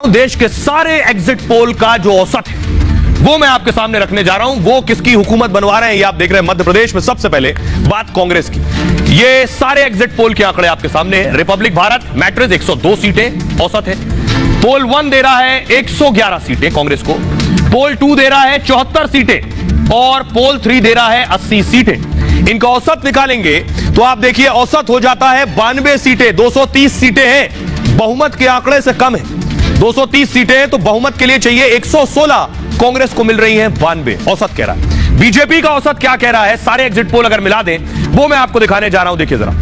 देश के सारे एग्जिट पोल का जो औसत है वो मैं आपके सामने रखने जा रहा हूं। वो किसकी हुकूमत बनवा रहे हैं ये आप देख रहे हैं मध्य प्रदेश में। सबसे पहले बात कांग्रेस की। ये सारे एग्जिट पोल के आंकड़े आपके सामने हैं। रिपब्लिक भारत मैट्रिक्स 102 सीटें औसत है। पोल 1 दे रहा है 111 सीटें कांग्रेस को। पोल 2 दे रहा है 74 सीटें और पोल 3 दे रहा है 80 सीटें। इनका औसत निकालेंगे तो आप देखिए औसत हो जाता है 92 सीटें। 230 सीटें हैं, बहुमत के आंकड़े से कम है। 230 सीटें हैं तो बहुमत के लिए चाहिए 116, कांग्रेस को मिल रही हैं 92, औसत कह रहा है। बीजेपी का औसत क्या कह रहा है, सारे एग्जिट पोल अगर मिला दें वो मैं आपको दिखाने जा रहा हूं। देखिए जरा,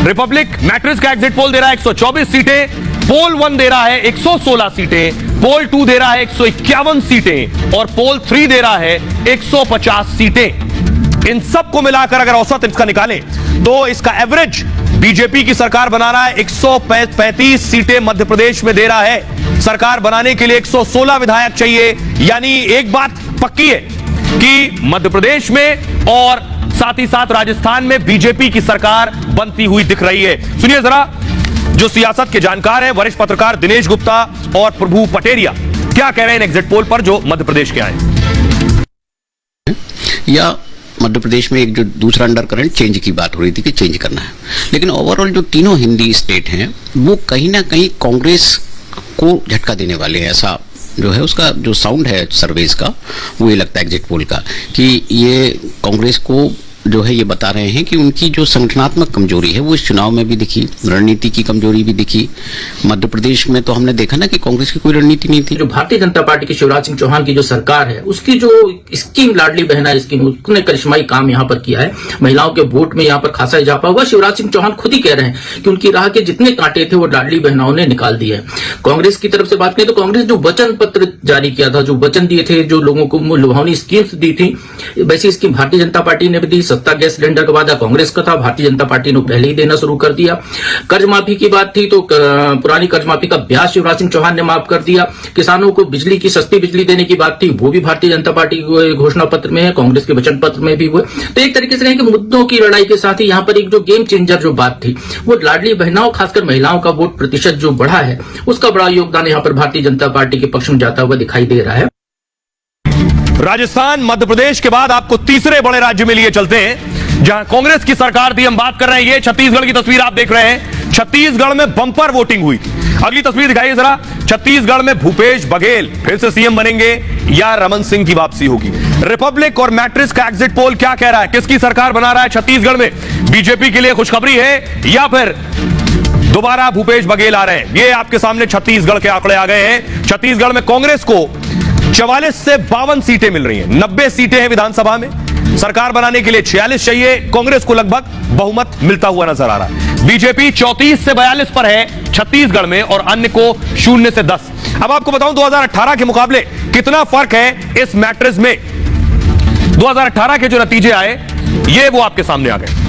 रिपब्लिक मैट्रिक्स का एग्जिट पोल दे रहा है 124 सीटें, पोल 1 दे रहा है 116 सीटें, पोल 2 दे रहा है 151 सीटें और पोल 3 दे रहा है 150 सीटें। इन सबको मिलाकर अगर औसत इसका निकालें तो इसका एवरेज बीजेपी की सरकार बना रहा है 135 सीटें मध्य प्रदेश में दे रहा है। सरकार बनाने के लिए 116 विधायक चाहिए। यानी एक बात पक्की है कि मध्य प्रदेश में और साथ ही साथ राजस्थान में बीजेपी की सरकार बनती हुई दिख रही है। सुनिए जरा, जो सियासत के जानकार हैं वरिष्ठ पत्रकार दिनेश गुप्ता और प्रभु पटेरिया क्या कह रहे हैं एग्जिट पोल पर जो मध्य प्रदेश के आए। या मध्य प्रदेश में एक जो दूसरा अंडर करंट चेंज की बात हो रही थी कि चेंज करना है, लेकिन ओवरऑल जो तीनों हिंदी स्टेट हैं वो कहीं ना कहीं कांग्रेस को झटका देने वाले हैं। ऐसा जो है उसका जो साउंड है सर्वेज का वो ये लगता है एग्जिट पोल का कि ये कांग्रेस को जो है ये बता रहे हैं कि उनकी जो संगठनात्मक कमजोरी है वो इस चुनाव में भी दिखी, रणनीति की कमजोरी भी दिखी। मध्य प्रदेश में तो हमने देखा ना कि कांग्रेस की कोई रणनीति नहीं थी। जो भारतीय जनता पार्टी की शिवराज सिंह चौहान की जो सरकार है उसकी जो स्कीम लाडली बहना स्कीम उसने करिश्माई काम यहाँ पर किया है। महिलाओं के वोट में यहाँ पर खासा इजाफा हुआ। शिवराज सिंह चौहान खुद ही कह रहे हैं कि उनकी राह के जितने कांटे थे वो लाडली बहनाओं ने निकाल दिए। कांग्रेस की तरफ से बात करें तो कांग्रेस जो वचन पत्र जारी किया था, जो वचन दिए थे, जो लोगों को लुभावनी स्कीम्स दी थी, वैसी स्कीम भारतीय जनता पार्टी ने भी दी। सस्ता गैस सिलेंडर का वादा कांग्रेस का था, भारतीय जनता पार्टी ने पहले ही देना शुरू कर दिया। कर्ज माफी की बात थी तो पुरानी कर्ज माफी का ब्याज शिवराज सिंह चौहान ने माफ कर दिया। किसानों को बिजली की सस्ती बिजली देने की बात थी वो भी भारतीय जनता पार्टी के घोषणा पत्र में है, कांग्रेस के वचन पत्र में भी हुए। तो एक तरीके से कहें कि मुद्दों की लड़ाई के साथ ही यहाँ पर एक जो गेम चेंजर जो बात थी वो लाडली बहनाओं खासकर महिलाओं का वोट प्रतिशत जो बढ़ा है उसका बड़ा योगदान यहाँ पर भारतीय जनता पार्टी के पक्ष में जाता हुआ दिखाई दे रहा है। राजस्थान मध्य प्रदेश के बाद आपको तीसरे बड़े राज्य में लिए चलते हैं जहां कांग्रेस की सरकार थी। हम बात कर रहे हैं ये छत्तीसगढ़ की तस्वीर आप देख रहे हैं। छत्तीसगढ़ में बंपर वोटिंग हुई थी। अगली तस्वीर दिखाइए जरा। छत्तीसगढ़ में भूपेश बघेल फिर से सीएम बनेंगे या रमन सिंह की वापसी होगी। रिपब्लिक और मैट्रिक्स का एग्जिट पोल क्या कह रहा है, किसकी सरकार बना रहा है छत्तीसगढ़ में? बीजेपी के लिए खुशखबरी है या फिर दोबारा भूपेश बघेल आ रहे हैं? ये आपके सामने छत्तीसगढ़ के आंकड़े आ गए हैं। छत्तीसगढ़ में कांग्रेस को 44 से 52 सीटें मिल रही हैं। 90 सीटें हैं विधानसभा में। सरकार बनाने के लिए 46 चाहिए। कांग्रेस को लगभग बहुमत मिलता हुआ नजर आ रहा है। बीजेपी 34 से 42 पर है छत्तीसगढ़ में और अन्य को 0 से 10। अब आपको बताऊं 2018 के मुकाबले कितना फर्क है इस मैट्रिक्स में। 2018 के जो नतीजे आए ये वो आपके सामने आ गए।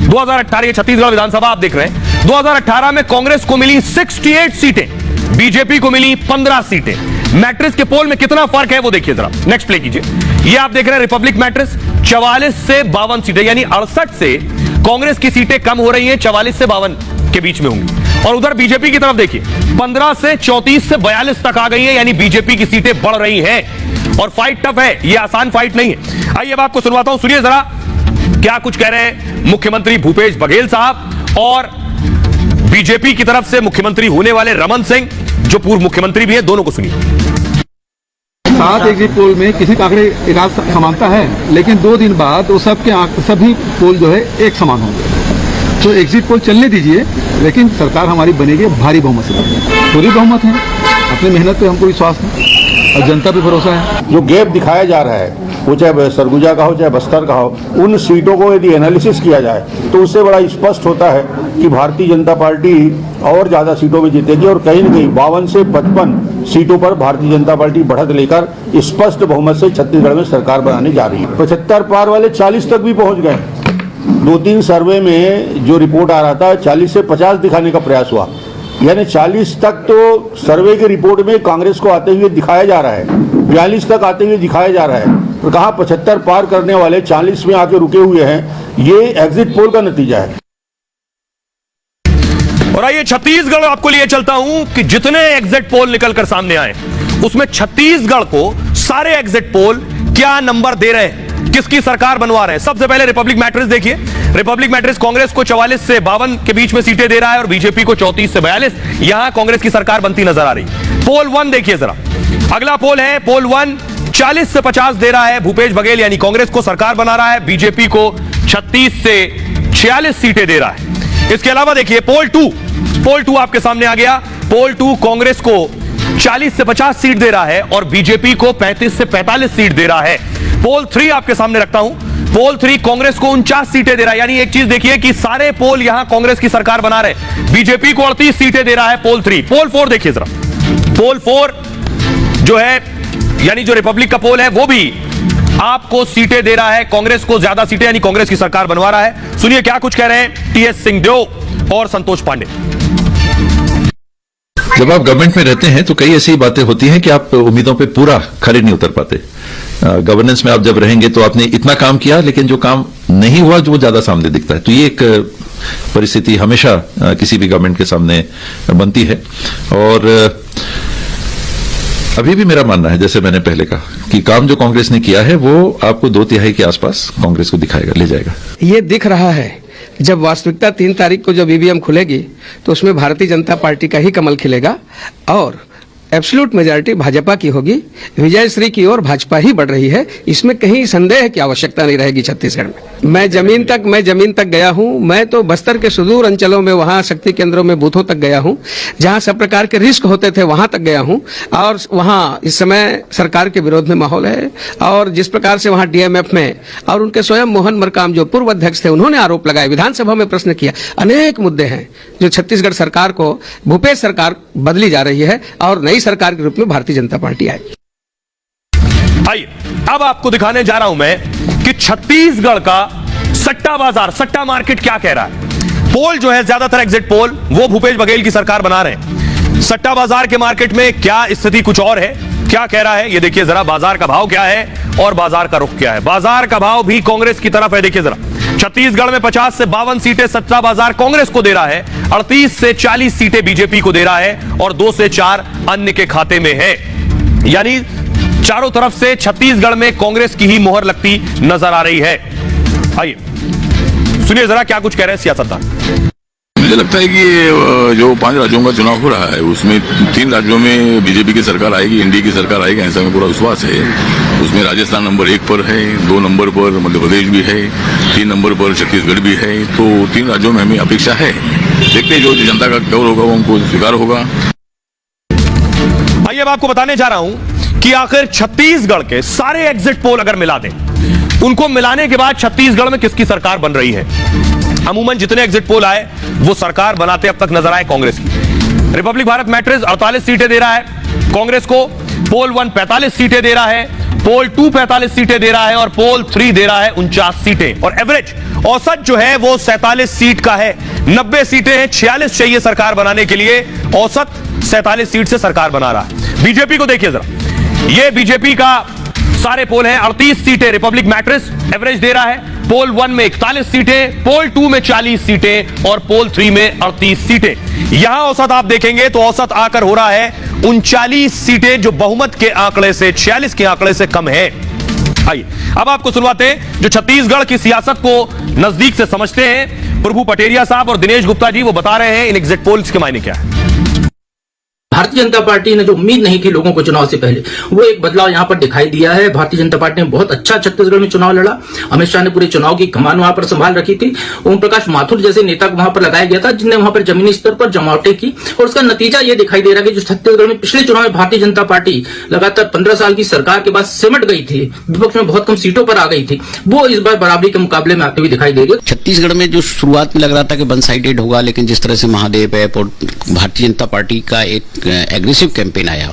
2018 छत्तीसगढ़ विधानसभा आप देख रहे हैं। 2018 में कांग्रेस को मिली 68 सीटें, बीजेपी को मिली 15 सीटें। मैट्रिक्स के पोल में कितना फर्क है वो देखिए जरा। नेक्स्ट प्ले कीजिए। ये आप देख रहे हैं रिपब्लिक मैट्रिक्स 44 से 52 सीटें, यानी 68 से कांग्रेस की सीटें कम हो रही हैं, 44 से 52 के बीच में होंगी। और उधर बीजेपी की तरफ देखिए 15 से 34 से 42 तक आ गई है, यानी बीजेपी की सीटें बढ़ रही हैं। और फाइट टफ है, ये आसान फाइट नहीं है। आइए अब आपको सुनवाता हूं, सुनिए जरा क्या कुछ कह रहे हैं मुख्यमंत्री भूपेश बघेल साहब और बीजेपी की तरफ से मुख्यमंत्री होने वाले रमन सिंह जो पूर्व मुख्यमंत्री भी हैं। दोनों को सुनिए। 7 एग्जिट पोल में किसी का आंकड़े एक आध समानता है, लेकिन 2 दिन बाद वो सभी पोल जो है एक समान होंगे। तो एग्जिट पोल चलने दीजिए, लेकिन सरकार हमारी बनेगी भारी बहुमत से। पूरी बहुमत है, अपनी मेहनत पे हमको विश्वास है और जनता पे भरोसा है। जो गैप दिखाया जा रहा है वो चाहे सरगुजा का हो चाहे बस्तर का हो, उन सीटों को यदि एनालिसिस किया जाए तो उससे बड़ा स्पष्ट होता है कि भारतीय जनता पार्टी और ज़्यादा सीटों में जीतेगी और कहीं न कहीं 52 से 55 सीटों पर भारतीय जनता पार्टी बढ़त लेकर स्पष्ट बहुमत से छत्तीसगढ़ में सरकार बनाने जा रही है। 75 पार वाले 40 तक भी पहुंच गए। 2-3 सर्वे में जो रिपोर्ट आ रहा था 40 से 50 दिखाने का प्रयास हुआ, यानी 40 तक तो सर्वे की रिपोर्ट में कांग्रेस को आते हुए दिखाया जा रहा है, 42 तक आते हुए दिखाया जा रहा है। और कहा 75 पार करने वाले 40 में आके रुके हुए हैं। ये एग्जिट पोल का नतीजा है। और और आइए छत्तीसगढ़ आपको लिए चलता हूं कि जितने एग्जिट पोल निकलकर सामने आए उसमें छत्तीसगढ़ को सारे एग्जिट पोल क्या नंबर दे रहे हैं, किसकी सरकार बनवा रहे हैं। सबसे पहले रिपब्लिक मैट्रिक्स देखिए। रिपब्लिक मैट्रिक्स कांग्रेस को 44 से 52 के बीच में सीटें दे रहा है और बीजेपी को 34 से 42। यहां कांग्रेस की सरकार बनती नजर आ रही। पोल 1 देखिए जरा, अगला पोल है पोल 1, 40 से 50 दे रहा है भूपेश बघेल यानी कांग्रेस को सरकार बना रहा है। बीजेपी को 36 से 46 सीटें दे रहा है। इसके अलावा देखिए पोल 2, पोल 2 आपके सामने आ गया। पोल 2 कांग्रेस को 40 से 50 सीट दे रहा है और बीजेपी को 35 से 45 सीट दे रहा है। पोल 3 आपके सामने रखता हूं। पोल 3 कांग्रेस को 49 सीटें दे रहा है। यानी एक चीज देखिए कि सारे पोल यहां कांग्रेस की सरकार बना रहे। बीजेपी को 38 सीटें दे रहा है पोल 3। पोल 4 देखिए जरा। पोल 4 जो है यानी जो रिपब्लिक का पोल है वो भी आपको सीटें दे रहा है, कांग्रेस को ज्यादा सीटें यानी कांग्रेस की सरकार बनवा रहा है। सुनिए क्या कुछ कह रहे हैं टीएस सिंहदेव और संतोष पांडे। जब आप गवर्नमेंट में रहते हैं तो कई ऐसी बातें होती हैं कि आप उम्मीदों पे पूरा खरे नहीं उतर पाते। गवर्नेंस में आप जब रहेंगे तो आपने इतना काम किया लेकिन जो काम नहीं हुआ जो ज्यादा सामने दिखता है। तो ये एक परिस्थिति हमेशा किसी भी गवर्नमेंट के सामने बनती है। और अभी भी मेरा मानना है, जैसे मैंने पहले कहा, कि काम जो कांग्रेस ने किया है वो आपको 2/3 के आसपास कांग्रेस को दिखाएगा, ले जाएगा। ये दिख रहा है। जब वास्तविकता 3 तारीख को जब ईवीएम खुलेगी तो उसमें भारतीय जनता पार्टी का ही कमल खिलेगा और एब्सोल्यूट मेजॉरिटी भाजपा की होगी। विजयश्री की ओर भाजपा ही बढ़ रही है, इसमें कहीं संदेह की आवश्यकता नहीं रहेगी। छत्तीसगढ़ में मैं जमीन तक गया हूं। मैं तो बस्तर के सुदूर अंचलों में वहां शक्ति केंद्रों में बूथों तक गया हूं जहां सब प्रकार के रिस्क होते थे, वहां तक गया हूं। और वहां इस समय सरकार के विरोध में माहौल है। और जिस प्रकार से वहां डीएमएफ में और उनके स्वयं मोहन मरकाम जो पूर्व अध्यक्ष थे उन्होंने आरोप लगाए, विधानसभा में प्रश्न किया। अनेक मुद्दे हैं जो छत्तीसगढ़ सरकार को, भूपेश सरकार बदली जा रही है और नई सरकार के रूप में भारतीय जनता पार्टी आएगी। आइए अब आपको दिखाने जा रहा हूं मैं कि छत्तीसगढ़ का सट्टा बाजार, सट्टा मार्केट क्या कह रहा है। पोल जो है ज्यादातर एग्जिट पोल वो भूपेश बघेल की सरकार बना रहे हैं। सट्टा बाजार के मार्केट में क्या स्थिति कुछ और है, क्या कह रहा है ये देखिए जरा। बाजार का भाव क्या है और बाजार का रुख क्या है। बाजार का भाव भी कांग्रेस की तरफ है, देखिए जरा। छत्तीसगढ़ में 50 से 52 सीटें सट्टा बाजार कांग्रेस को दे रहा है, 38 से 40 सीटें बीजेपी को दे रहा है और 2 से 4 अन्य के खाते में है। यानी चारों तरफ से छत्तीसगढ़ में कांग्रेस की ही मोहर लगती नजर आ रही है। आइए सुनिए जरा क्या कुछ कह रहे हैं सियासतदान। मुझे लगता है कि ये जो 5 राज्यों का चुनाव हो रहा है उसमें 3 राज्यों में बीजेपी की सरकार आएगी, एनडीए की सरकार आएगी, ऐसा में पूरा विश्वास है। उसमें राजस्थान नंबर 1 पर है, 2 नंबर पर मध्य प्रदेश भी है, 3 नंबर पर छत्तीसगढ़ भी है। तो 3 राज्यों में हमें अपेक्षा है। देखते हैं जो जनता का कौर होगा वो हमको स्वीकार होगा। आइए अब आपको बताने जा रहा हूं कि आखिर छत्तीसगढ़ के सारे एग्जिट पोल अगर मिला दें, उनको मिलाने के बाद छत्तीसगढ़ में किसकी सरकार बन रही है। अमूमन जितने एग्जिट पोल आए वो सरकार बनाते अब तक नजर आए कांग्रेस की। रिपब्लिक भारत मैट्रिक्स 48 सीटें दे रहा है कांग्रेस को। पोल 1 45 सीटें दे रहा है, पोल 2 45 सीटें दे रहा है और पोल 3 दे रहा है 49 सीटें। और एवरेज औसत जो है वो 47 सीट का है। 90 सीटें हैं, 46 चाहिए सरकार बनाने के लिए। औसत 47 सीट से सरकार बना रहा है। बीजेपी को देखिए जरा, ये बीजेपी का सारे पोल हैं। 38 सीटें रिपब्लिक मैट्रिक्स एवरेज दे रहा है। पोल 1 में 41 सीटें, पोल 2 में 40 सीटें और पोल 3 में 38 सीटें। यहां औसत आप देखेंगे तो औसत आकर हो रहा है 39 सीटें, जो बहुमत के आंकड़े से 46 के आंकड़े से कम है। आइए अब आपको सुनवाते हैं जो छत्तीसगढ़ की सियासत को नजदीक से समझते हैं। प्रभु पटेरिया साहब और दिनेश गुप्ता जी वो बता रहे हैं इन एग्जिट पोल्स के मायने क्या है। भारतीय जनता पार्टी ने जो उम्मीद नहीं थी लोगों को चुनाव से पहले, वो एक बदलाव यहां पर दिखाई दिया है। भारतीय जनता पार्टी ने बहुत अच्छा छत्तीसगढ़ में चुनाव लड़ा। अमित शाह ने पूरे चुनाव की कमान वहां पर संभाल रखी थी। ओम प्रकाश माथुर जैसे नेता को वहां पर लगाया गया था जिन्हें वहां पर जमीनी स्तर पर जमावटें की और उसका नतीजा ये दिखाई दे रहा है कि जो छत्तीसगढ़ में पिछले चुनाव में भारतीय जनता पार्टी लगातार 15 साल की सरकार के बाद सिमट गई थी, विपक्ष में बहुत कम सीटों पर आ गई थी, वो इस बार बराबरी के मुकाबले में आते हुए दिखाई दे रही है। छत्तीसगढ़ में जो शुरुआत में लग रहा था कि वन साइडेड होगा, लेकिन जिस तरह से महादेव ऐप और भारतीय जनता पार्टी का एक एग्रेसिव कैंपेन आया,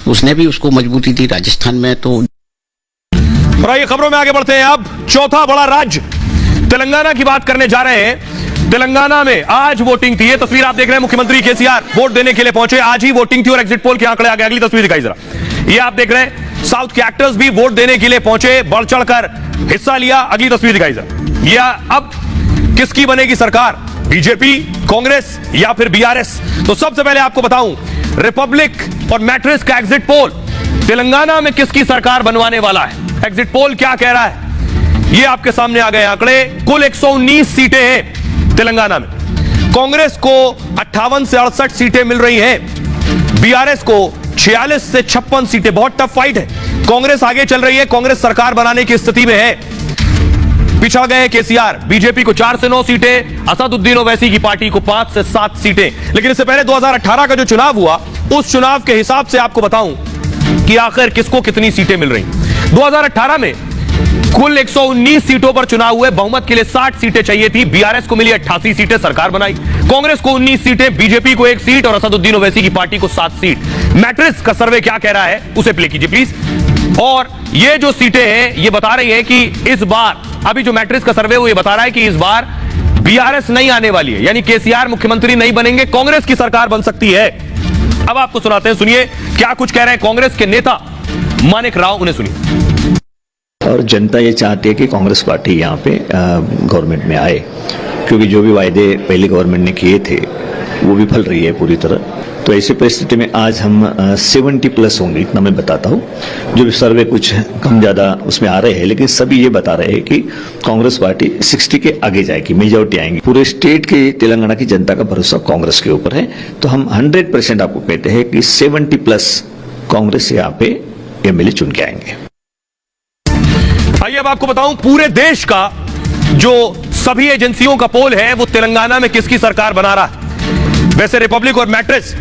उसने भी उसको मजबूती दी। राजस्थान में तो और आइए खबरों में आगे बढ़ते हैं। अब चौथा बड़ा राज्य तेलंगाना की बात करने जा रहे हैं। तेलंगाना में आज वोटिंग थी। ये तस्वीर आप देख रहे हैं, मुख्यमंत्री केसीआर वोट देने के लिए पहुंचे। आज ही वोटिंग थी और एग्जिट पोल के आंकड़े आ गए। अगली तस्वीर दिखाई जरा। ये आप देख रहे हैं, साउथ के एक्टर्स भी वोट देने के लिए पहुंचे, बढ़ चढ़कर हिस्सा लिया। अगली तस्वीर दिखाई जरा। यह अब किसकी बनेगी सरकार, बीजेपी कांग्रेस या फिर बीआरएस? तो सबसे पहले आपको बताऊं, रिपब्लिक और मैट्रिक्स का एग्जिट पोल तेलंगाना में किसकी सरकार बनवाने वाला है। एग्जिट पोल क्या कह रहा है ये आपके सामने आ गए आंकड़े। कुल 119 सीटें हैं तेलंगाना में। कांग्रेस को 58 से 68 सीटें मिल रही हैं, बीआरएस को 46 से 56 सीटें। बहुत टफ फाइट है। कांग्रेस आगे चल रही है, कांग्रेस सरकार बनाने की स्थिति में है। पिछड़ गए केसीआर, बीजेपी को 4 से 9 सीटें, असदुद्दीन ओवैसी की पार्टी को 5 से 7 सीटें। लेकिन इससे पहले 2018 का जो चुनाव हुआ, उस चुनाव के हिसाब से आपको बताऊं कि आखिर किसको कितनी सीटें मिल रही। 2018 में कुल 119 सीटों पर चुनाव हुए, बहुमत के लिए 60 सीटें चाहिए थी। बीआरएस को मिली 88 सीटें, सरकार बनाई। कांग्रेस को 19 सीटें, बीजेपी को 1 सीट और असदुद्दीन ओवैसी की पार्टी को 7 सीट। मैट्रिक्स का सर्वे क्या कह रहा है उसे प्ले कीजिए प्लीज। और ये जो सीटें हैं ये बता रही हैं कि इस बार, अभी जो मैट्रिक्स का सर्वे वो ये बता रहा है कि इस बार बीआरएस नहीं आने वाली है, यानी केसीआर मुख्यमंत्री नहीं बनेंगे, कांग्रेस की सरकार बन सकती है। अब आपको सुनाते हैं, सुनिए क्या कुछ कह रहे हैं कांग्रेस के नेता मानिक राव, उन्हें सुनिए। और जनता ये चाहती है कि कांग्रेस पार्टी यहाँ पे गवर्नमेंट में आए, क्योंकि जो भी वायदे पहली गवर्नमेंट ने किए थे वो विफल रही है पूरी तरह। तो ऐसी परिस्थिति में आज हम 70+ होंगे, इतना मैं बताता हूँ। जो भी सर्वे कुछ कम ज़्यादा उसमें आ रहे हैं, लेकिन सभी ये बता रहे हैं कि कांग्रेस पार्टी 60 के आगे जाएगी, मेजॉरिटी आएंगी। पूरे स्टेट के तेलंगाना की जनता का भरोसा कांग्रेस के ऊपर है। तो हम 100% आपको कहते हैं कि 70+ कांग्रेस यहाँ पे एमएलए चुन के आएंगे। आइए अब आपको बताऊं, पूरे देश का जो सभी एजेंसियों का पोल है वो तेलंगाना में किसकी सरकार बना रहा है। वैसे रिपब्लिक और मैट्रिक्स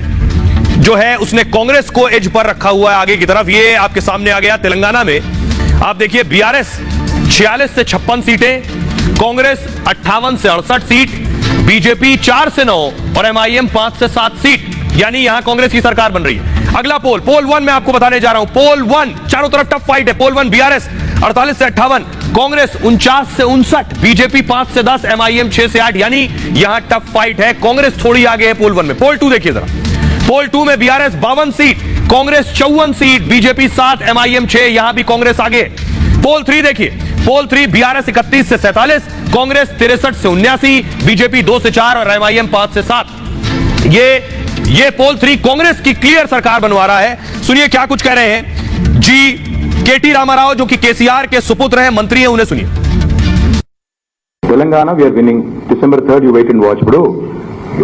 जो है उसने कांग्रेस को एज पर रखा हुआ है आगे की तरफ। ये आपके सामने आ गया। तेलंगाना में आप देखिए, बीआरएस 46 से 56 सीटें, कांग्रेस 58 से 68 सीट, बीजेपी 4 से 9 और एमआईएम 5 से 7 सीट, यानी यहां कांग्रेस की सरकार बन रही है। अगला पोल, पोल 1 मैं आपको बताने जा रहा हूं। पोल 1 चारों तरफ टफ फाइट है। पोल 1 बीआरएस 48 से 58, कांग्रेस 49 से 59, बीजेपी 5 से 10, एमआईएम 6 से 8, यानी यहां टफ फाइट है। कांग्रेस थोड़ी आगे है पोल 1 में। पोल 2 देखिए जरा। पोल 2 में BRS 52 seat, Congress 54 seat, BJP 7, MIM 6, यहां भी कांग्रेस आगे। पोल 3 देखिए। पोल 3 बीआरएस 31 से 47, कांग्रेस 63 से 79, बीजेपी 2 से 4 और एमआईएम 5 से 7। ये पोल 3 कांग्रेस की क्लियर सरकार बनवा रहा है। सुनिए क्या कुछ कह रहे हैं जी केटी रामाराव, जो कि केसीआर के सुपुत्र हैं, मंत्री हैं, उन्हें सुनिए। Telangana we're winning December 3rd you wait and watch. ఇప్పుడు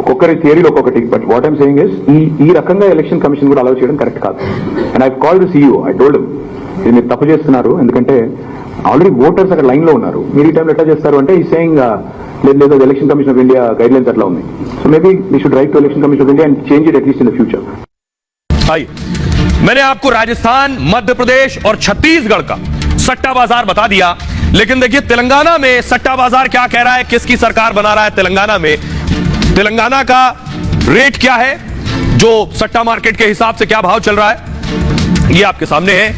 ఒక్కొక్కరి థియరీలో ఒక్కొక్కటి, but what I'm saying is ఈ రకంగా ఎలక్షన్ కమిషన్ కూడా అలౌ చేయడం కరెక్ట్ కాదు. And I called the CEO, I told him ఇది మీరు తప్పు చేస్తున్నారు, ఎందుకంటే ఆల్రెడీ ఓటర్స్ అక్కడ లైన్ లో ఉన్నారు, మీరు ఈ టైంలో ఎట్లా చేస్తారు అంటే ఈ సేయింగ్ లేదు election commission of India guide lines అట్లా ఉన్నాయి. So maybe we should write to election commission of India and change it at least in the future. मैंने आपको राजस्थान, मध्य प्रदेश और छत्तीसगढ़ का सट्टा बाजार बता दिया, लेकिन देखिए तेलंगाना में सट्टा बाजार क्या कह रहा है, किसकी सरकार बना रहा है तेलंगाना में। तेलंगाना का रेट क्या है, जो सट्टा मार्केट के हिसाब से क्या भाव चल रहा है, ये आपके सामने है।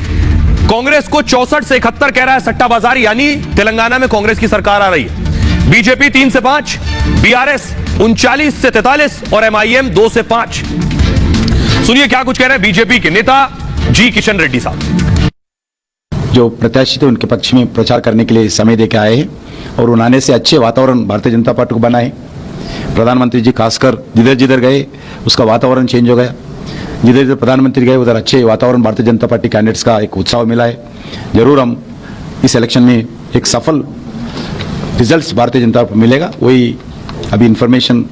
कांग्रेस को 64 से 71 कह रहा है सट्टा बाजार, यानी तेलंगाना में कांग्रेस की सरकार आ रही है। बीजेपी 3 से 5, बीआरएस 39 से 43 और एमआईएम 2 से 5। सुनिए क्या कुछ कह रहे हैं बीजेपी के नेता जी किशन रेड्डी साहब। जो प्रत्याशी थे उनके पक्ष में प्रचार करने के लिए समय दे के आए हैं और उन्होंने से अच्छे वातावरण भारतीय जनता पार्टी को बनाए। प्रधानमंत्री जी खासकर जिधर जिधर गए उसका वातावरण चेंज हो गया। जिधर जिधर प्रधानमंत्री गए उधर अच्छे वातावरण भारतीय जनता पार्टी कैंडिडेट्स का एक उत्साह मिला है। जरूर हम इस इलेक्शन में एक सफल रिजल्ट्स भारतीय जनता पार्टी को मिलेगा। वही अभी इन्फॉर्मेशन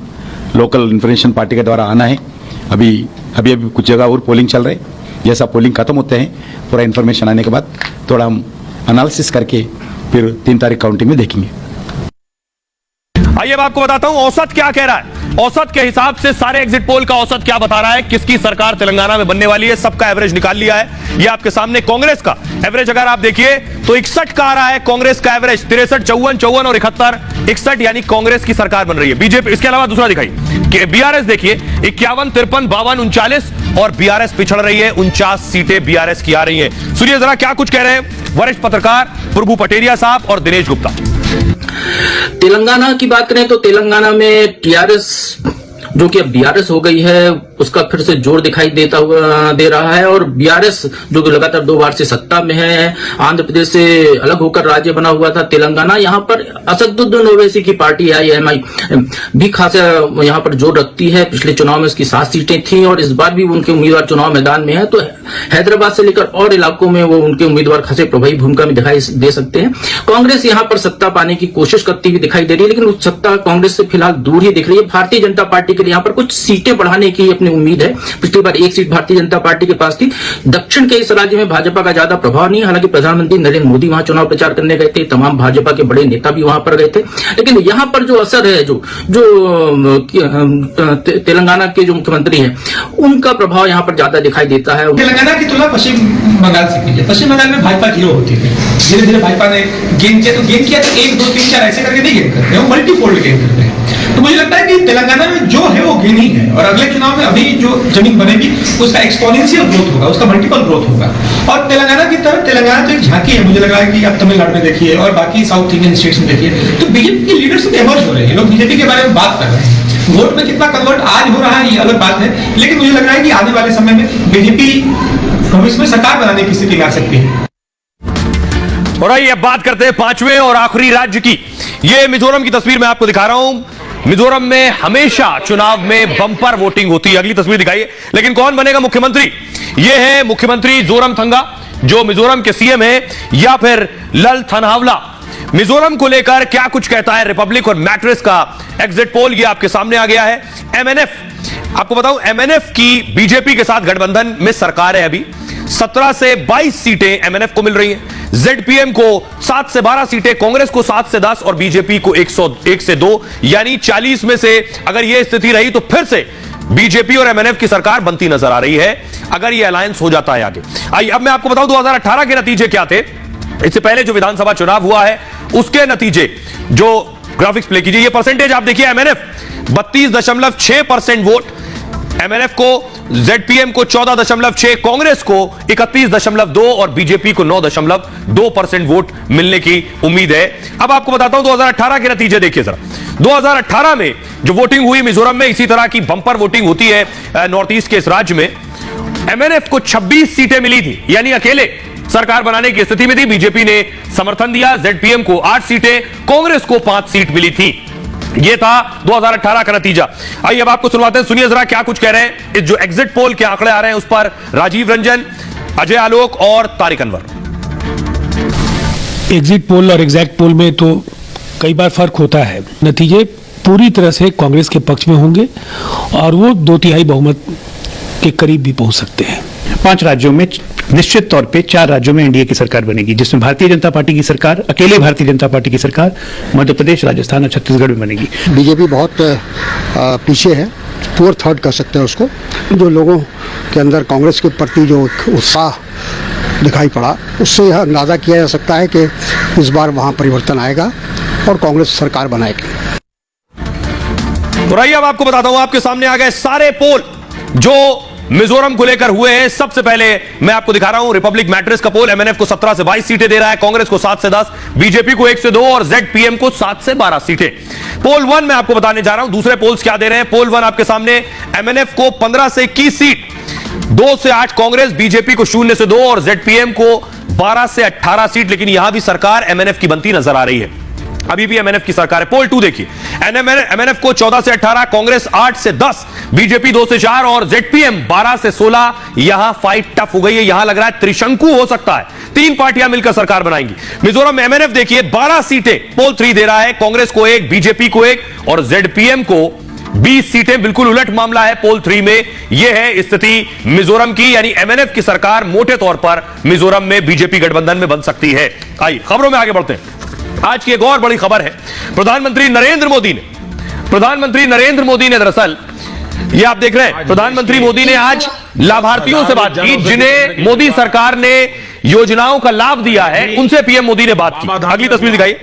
लोकल इन्फॉर्मेशन पार्टी के द्वारा आना है। अभी कुछ जगह और पोलिंग चल रहे, जैसा पोलिंग खत्म होते हैं पूरा इन्फॉर्मेशन आने के बाद थोड़ा हम एनालिसिस करके फिर 3 तारीख काउंटिंग में देखेंगे। आइए अब आपको बताता हूं औसत क्या कह रहा है। औसत के हिसाब से सारे एग्जिट पोल का औसत क्या बता रहा है, किसकी सरकार तेलंगाना में बनने वाली है, सबका एवरेज निकाल लिया है। ये आपके सामने कांग्रेस का एवरेज अगर आप देखिए तो 61 का आ रहा है कांग्रेस का एवरेज, 63, 54, 54 और 71, 61, यानी कांग्रेस की सरकार बन रही है। बीजेपी, इसके अलावा दूसरा दिखाइए, बीआरएस देखिए 51, 53, 52, 39 और बीआरएस पिछड़ रही है, 49 सीटें बीआरएस की आ रही है। सुनिए जरा क्या कुछ कह रहे हैं वरिष्ठ पत्रकार प्रभु पटेरिया साहब और दिनेश गुप्ता। तेलंगाना की बात करें तो तेलंगाना में टीआरएस जो कि अब बीआरएस हो गई है, उसका फिर से जोर दिखाई दे रहा है। और बीआरएस जो कि लगातार 2 बार से सत्ता में है, आंध्र प्रदेश से अलग होकर राज्य बना हुआ था, तेलंगाना, यहाँ पर असदुद्दीन ओवैसी की पार्टी आईएमआई भी खासा यहाँ पर जोर रखती है। पिछले चुनाव में उसकी 7 सीटें थी और इस बार भी उनके उम्मीदवार चुनाव मैदान में है। तो हैदराबाद से लेकर और इलाकों में वो उनके उम्मीदवार खासे प्रभावी भूमिका में दिखाई दे सकते हैं। कांग्रेस यहाँ पर सत्ता पाने की कोशिश करती हुई दिखाई दे रही है, लेकिन उस सत्ता कांग्रेस से फिलहाल दूर ही दिख रही है। भारतीय जनता पार्टी के लिए यहाँ पर कुछ सीटें बढ़ाने की अपनी उम्मीद है। पिछली बार 1 सीट भारतीय जनता पार्टी के पास थी। दक्षिण के इस राज्य में भाजपा का ज्यादा प्रभाव नहीं है। हालांकि प्रधानमंत्री नरेंद्र मोदी वहां चुनाव प्रचार करने गए थे, तमाम भाजपा के बड़े नेता भी वहां पर गए थे, लेकिन यहाँ पर जो असर है, जो तेलंगाना के जो मुख्यमंत्री हैं, उनका प्रभाव यहाँ पर ज्यादा दिखाई देता है। तेलंगाना की तुलना पश्चिम बंगाल से कीजिए। पश्चिम बंगाल में भाजपा 0 होती है, धीरे धीरे भाजपा ने गेन किया, तो 1, 2, 3, 4 ऐसे करके नहीं गेन करते हैं, वो मल्टीफोल्ड गेन करते हैं। तो मुझे लगता है कि तेलंगाना में जो है वो गेन ही है, और अगले चुनाव में अभी जो जमीन बनेगी उसका एक्सपोनेंशियल ग्रोथ होगा, उसका मल्टीपल ग्रोथ होगा। और तेलंगाना की तरफ, तेलंगाना तो एक झांकी है, मुझे लग रहा है कि आप तमिलनाडु में देखिए और बाकी साउथ इंडियन स्टेट्स में देखिए, तो बीजेपी की लीडरशिप एमर्ज हो रही है। लोग बीजेपी के बारे में बात कर रहे हैं। वोट में कितना कन्वर्ट आज हो रहा है ये अलग बात है, लेकिन मुझे लग रहा है कि आने वाले समय में बीजेपी भविष्य में सरकार बनाने की स्थिति में आ सकती है। और आइए अब बात करते हैं 5वें और आखिरी राज्य की। ये मिजोरम की तस्वीर मैं आपको दिखा रहा हूं। मिजोरम में हमेशा चुनाव में बम्पर वोटिंग होती है। अगली तस्वीर दिखाइए। लेकिन कौन बनेगा मुख्यमंत्री? ये है मुख्यमंत्री जोरमथंगा, जो मिजोरम के सीएम है, या फिर ललथनहावला। मिजोरम को लेकर क्या कुछ कहता है रिपब्लिक और मैट्रिक्स का एग्जिट पोल, ये आपके सामने आ गया है। एमएनएफ, आपको बताऊं, एमएनएफ की बीजेपी के साथ गठबंधन में सरकार है। अभी 17 से 22 सीटें एमएनएफ को मिल रही हैं। जेडपीएम को 7 से 12 सीटें, कांग्रेस को 7 से 10 और बीजेपी को 101 से 2, यानी 40 में से अगर यह स्थिति रही तो फिर से बीजेपी और एमएनएफ की सरकार बनती नजर आ रही है, अगर यह अलायंस हो जाता है आगे। आइए अब मैं आपको बताऊं 2018 के नतीजे क्या थे। इससे पहले जो विधानसभा चुनाव हुआ है उसके नतीजे, जो ग्राफिक्स प्ले कीजिए, ये परसेंटेज आप देखिए। एमएनएफ 32.6% वोट, एमएनएफ को, जेडपीएम को 14.6, कांग्रेस को 31.2 और बीजेपी को 9.2% वोट मिलने की उम्मीद है। अब आपको बताता हूं 2018 के नतीजे देखिए जरा। 2018 में जो वोटिंग हुई मिजोरम में, इसी तरह की बंपर वोटिंग होती है नॉर्थ ईस्ट के इस राज्य में। एमएनएफ को 26 सीटें मिली थी, यानी अकेले सरकार बनाने की स्थिति में थी। बीजेपी ने समर्थन दिया। जेडपीएम को 8 सीटें, कांग्रेस को 5 सीट मिली थी। यह था 2018 का नतीजा। आइए अब आपको सुनवाते हैं, सुनिए जरा क्या कुछ कह रहे हैं। इस जो एग्जिट पोल के आंकड़े आ रहे हैं उस पर राजीव रंजन, अजय आलोक और तारिक अनवर। एग्जिट पोल और एग्जैक्ट पोल में तो कई बार फर्क होता है। नतीजे पूरी तरह से कांग्रेस के पक्ष में होंगे और वो 2/3 बहुमत के करीब भी पहुंच सकते हैं। 5 राज्यों में निश्चित तौर पे 4 राज्यों में एनडीए की सरकार बनेगी, जिसमें भारतीय जनता पार्टी की सरकार, अकेले भारतीय जनता पार्टी की सरकार मध्य प्रदेश, राजस्थान और छत्तीसगढ़ में बनेगी। बीजेपी बहुत पीछे है, पुअर थर्ड कर सकते हैं उसको। जो लोगों के अंदर कांग्रेस के प्रति जो उत्साह दिखाई पड़ा, उससे यह अंदाजा किया जा सकता है कि इस बार वहां परिवर्तन आएगा और कांग्रेस सरकार बनाएगी। तो आइए अब आपको बताता हूं, आपके सामने आ गए सारे पोल जो मिजोरम को लेकर हुए हैं। सबसे पहले मैं आपको दिखा रहा हूं रिपब्लिक मैट्रिक्स का पोल। एमएनएफ को 17 से 22 सीटें दे रहा है, कांग्रेस को 7 से 10, बीजेपी को 1 से 2 और जेडपीएम को 7 से 12 सीटें। पोल 1 मैं आपको बताने जा रहा हूं दूसरे पोल्स क्या दे रहे हैं। पोल 1 आपके सामने, एमएनएफ को 15 से 21 सीट, 2 से 8 कांग्रेस, बीजेपी को 0 से 2 और जेडपीएम को 12 से 18 सीट। लेकिन यहां भी सरकार एमएनएफ की बनती नजर आ रही है, अभी भी एमएनएफ की सरकार है। पोल 2 देखिए, एमएनएफ को 14 से 18, कांग्रेस 8 से 10, बीजेपी 2 से 4 और जेडपीएम 12 से 16। यहां फाइट टफ हो गई है, यहां लग रहा है त्रिशंकु हो सकता है, 3 पार्टियां मिलकर सरकार बनाएंगी। मिजोरम में एमएनएफ देखिए 12 सीटें पोल 3 दे रहा है, कांग्रेस को 1, बीजेपी को 1 और जेडपीएम को 20 सीटें। बिल्कुल उलट मामला है पोल 3 में। यह है स्थिति मिजोरम की, यानी एमएनएफ की सरकार मोटे तौर पर मिजोरम में बीजेपी गठबंधन में बन सकती है। आइए खबरों में आगे बढ़ते हैं। आज की एक और बड़ी खबर है, प्रधानमंत्री नरेंद्र मोदी ने दरअसल, ये आप देख रहे हैं, प्रधानमंत्री मोदी ने आज लाभार्थियों से बात की जिन्हें मोदी सरकार ने योजनाओं का लाभ दिया है, उनसे पीएम मोदी ने बात की। अगली तस्वीर दिखाइए,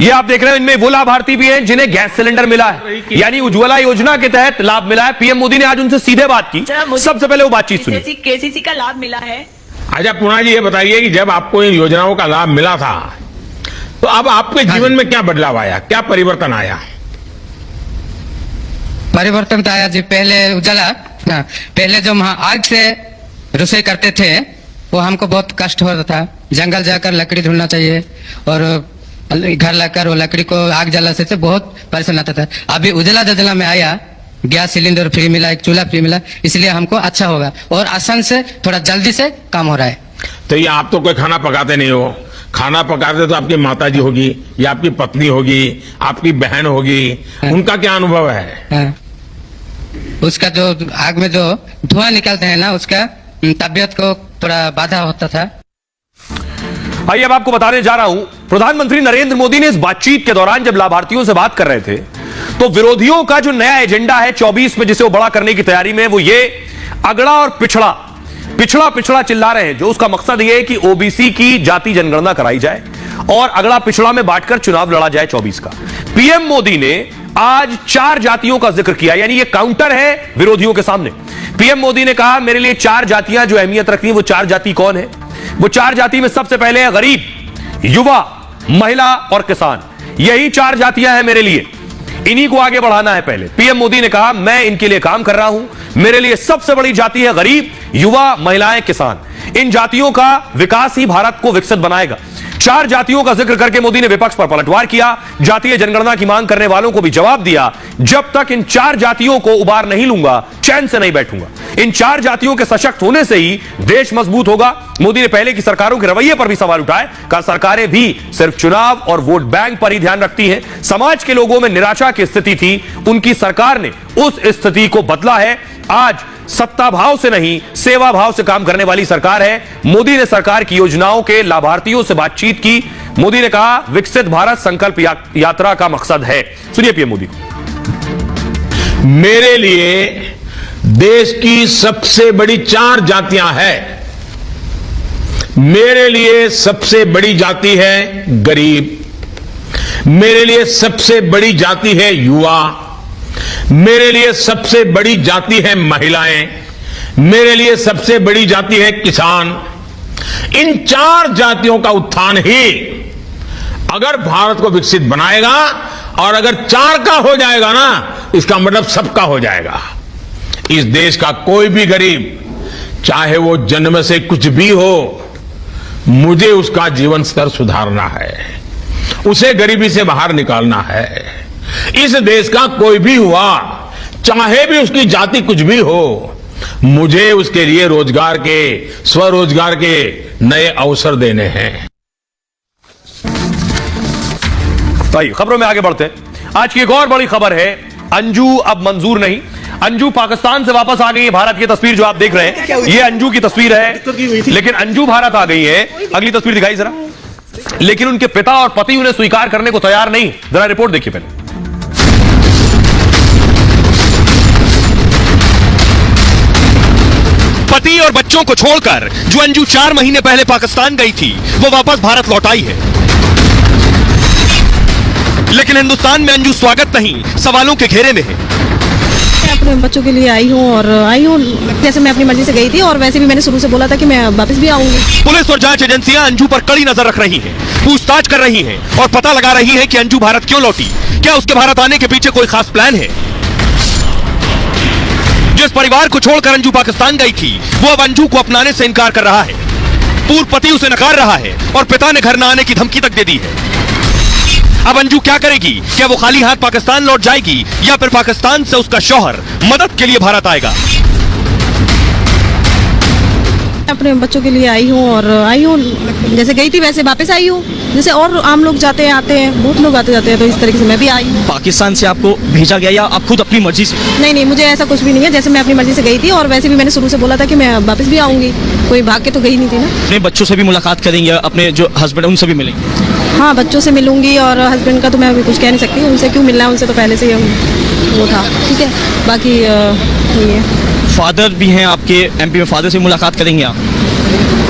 ये आप देख रहे हैं, इनमें वो लाभार्थी भी हैं जिन्हें गैस सिलेंडर मिला है, यानी उज्ज्वला योजना के तहत लाभ मिला है। पीएम मोदी ने आज उनसे सीधे बात की। सबसे पहले वो बातचीत सुनिए। केसीसी का लाभ मिला है। अच्छा पूना जी, ये बताइए कि जब आपको इन योजनाओं का लाभ मिला था तो अब आपके जीवन में क्या बदलाव आया, क्या परिवर्तन आया? परिवर्तन तो आया जी। पहले उजाला, पहले जो हम आग से रसोई करते थे वो हमको बहुत कष्ट होता था। जंगल जाकर लकड़ी ढूंढना चाहिए और घर लाकर वो लकड़ी को आग जला से बहुत परेशान आता था। अभी उजाला योजना में आया, गैस सिलेंडर फ्री मिला, एक चूल्हा फ्री मिला, इसलिए हमको अच्छा होगा और आसान से थोड़ा जल्दी से काम हो रहा है। तो ये आप तो कोई खाना पकाते नहीं हो, खाना पकाते तो आपकी माताजी होगी या आपकी पत्नी होगी, आपकी बहन होगी, उनका क्या अनुभव है? उसका जो आग में जो धुआं निकलते हैं ना, उसका तबियत को थोड़ा बाधा होता था। आइए अब आपको बताने जा रहा हूं, प्रधानमंत्री नरेंद्र मोदी ने इस बातचीत के दौरान जब लाभार्थियों से बात कर रहे थे तो विरोधियों का जो नया एजेंडा है 24 में, जिसे वो बड़ा करने की तैयारी में, वो ये अगड़ा और पिछड़ा पिछड़ा पिछड़ा चिल्ला रहे हैं। जो उसका मकसद ये है कि ओबीसी की जाति जनगणना कराई जाए और अगड़ा पिछड़ा में बांटकर चुनाव लड़ा जाए 24 का। पीएम मोदी ने आज 4 जातियों का जिक्र किया, यानी ये काउंटर है विरोधियों के सामने। पीएम मोदी ने कहा मेरे लिए 4 जातियां जो अहमियत रखती हैं, वो 4 जाति कौन है? वो 4 जाति में सबसे पहले है गरीब, युवा, महिला और किसान। यही 4 जातियां हैं मेरे लिए, इन्हीं को आगे बढ़ाना है। पहले पीएम मोदी ने कहा मैं इनके लिए काम कर रहा हूं, मेरे लिए सबसे बड़ी जाति है गरीब, युवा, महिलाएं, किसान। इन जातियों का विकास ही भारत को विकसित बनाएगा। 4 जातियों का जिक्र करके मोदी ने विपक्ष पर पलटवार किया, जातीय जनगणना की मांग करने वालों को भी जवाब दिया, जब तक इन 4 जातियों को उबार नहीं लूंगा चैन से नहीं बैठूंगा। इन 4 जातियों के सशक्त होने से ही देश मजबूत होगा। मोदी ने पहले की सरकारों के रवैये पर भी सवाल उठाए, कहा सरकारें भी सिर्फ चुनाव और वोट बैंक पर ही ध्यान रखती हैं। समाज के लोगों में निराशा की स्थिति थी, उनकी सरकार ने उस स्थिति को बदला है। आज सत्ता भाव से नहीं, सेवा भाव से काम करने वाली सरकार है। मोदी ने सरकार की योजनाओं के लाभार्थियों से बातचीत की। मोदी ने कहा विकसित भारत संकल्प यात्रा का मकसद है। सुनिए पीएम मोदी को। मेरे लिए देश की सबसे बड़ी 4 जातियां हैं। मेरे लिए सबसे बड़ी जाति है गरीब, मेरे लिए सबसे बड़ी जाति है युवा, मेरे लिए सबसे बड़ी जाति है महिलाएं, मेरे लिए सबसे बड़ी जाति है किसान। इन 4 जातियों का उत्थान ही अगर भारत को विकसित बनाएगा, और अगर 4 का हो जाएगा ना, इसका मतलब सबका हो जाएगा। इस देश का कोई भी गरीब, चाहे वो जन्म से कुछ भी हो, मुझे उसका जीवन स्तर सुधारना है, उसे गरीबी से बाहर निकालना है। इस देश का कोई भी हुआ, चाहे भी उसकी जाति कुछ भी हो, मुझे उसके लिए रोजगार के, स्वरोजगार के नए अवसर देने हैं। भाई खबरों में आगे बढ़ते हैं। आज की एक और बड़ी खबर है, अंजू अब मंजूर नहीं। अंजू पाकिस्तान से वापस आ गई है। भारत की तस्वीर जो आप देख रहे हैं, ये अंजू की तस्वीर है, लेकिन अंजू भारत आ गई है। अगली तस्वीर दिखाई जरा। लेकिन उनके पिता और पति उन्हें स्वीकार करने को तैयार नहीं। जरा रिपोर्ट देखिए पहले। पति और बच्चों को छोड़कर जो अंजू 4 महीने पहले पाकिस्तान गई थी, वो वापस भारत लौट आई है। लेकिन हिंदुस्तान में अंजू स्वागत नहीं, सवालों के घेरे में है। मैं अपने बच्चों के लिए आई हूँ और आई हूँ जैसे मैं अपनी मर्जी से गई थी, और वैसे भी मैंने शुरू से बोला था कि मैं वापस भी आऊंगी। पुलिस और जांच एजेंसियां अंजू पर कड़ी नजर रख रही हैं, पूछताछ कर रही हैं और पता लगा रही हैं कि अंजू भारत क्यों लौटी। क्या उसके भारत आने के पीछे कोई खास प्लान है? जिस परिवार को छोड़कर अंजू पाकिस्तान गई थी, वो अब अंजू को अपनाने से इनकार कर रहा है। पूर्व पति उसे नकार रहा है और पिता ने घर न आने की धमकी तक दे दी है। अब अंजू क्या करेगी? क्या वो खाली हाथ पाकिस्तान लौट जाएगी या फिर पाकिस्तान से उसका शौहर मदद के लिए भारत आएगा? अपने बच्चों के लिए आई हूँ और आई हूँ जैसे गई थी वैसे वापस आई हूँ, जैसे और आम लोग जाते हैं आते हैं, बहुत लोग आते जाते हैं, तो इस तरीके से मैं भी आई हूँ। पाकिस्तान से आपको भेजा गया या आप खुद अपनी मर्जी से? नहीं, मुझे ऐसा कुछ भी नहीं है। जैसे मैं अपनी मर्जी से गई थी और वैसे भी मैंने शुरू से बोला था कि मैं वापस भी आऊंगी, कोई भाग के तो गई नहीं थी ना। अपने बच्चों से भी मुलाकात करेंगे, अपने जो हस्बैंड उनसे भी मिलेंगे? हाँ, बच्चों से मिलूंगी और हस्बैंड का तो मैं अभी कुछ कह नहीं सकती, उनसे क्यों मिलना है, उनसे तो पहले से ही वो था। ठीक है, बाकी यही है। फादर भी हैं आपके एमपी में, फादर से मुलाकात करेंगे आप?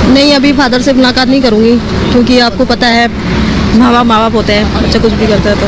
नहीं, अभी फादर से मुलाकात नहीं करूंगी, क्योंकि आपको पता है माँ बाप होते हैं, बच्चा कुछ भी करता है तो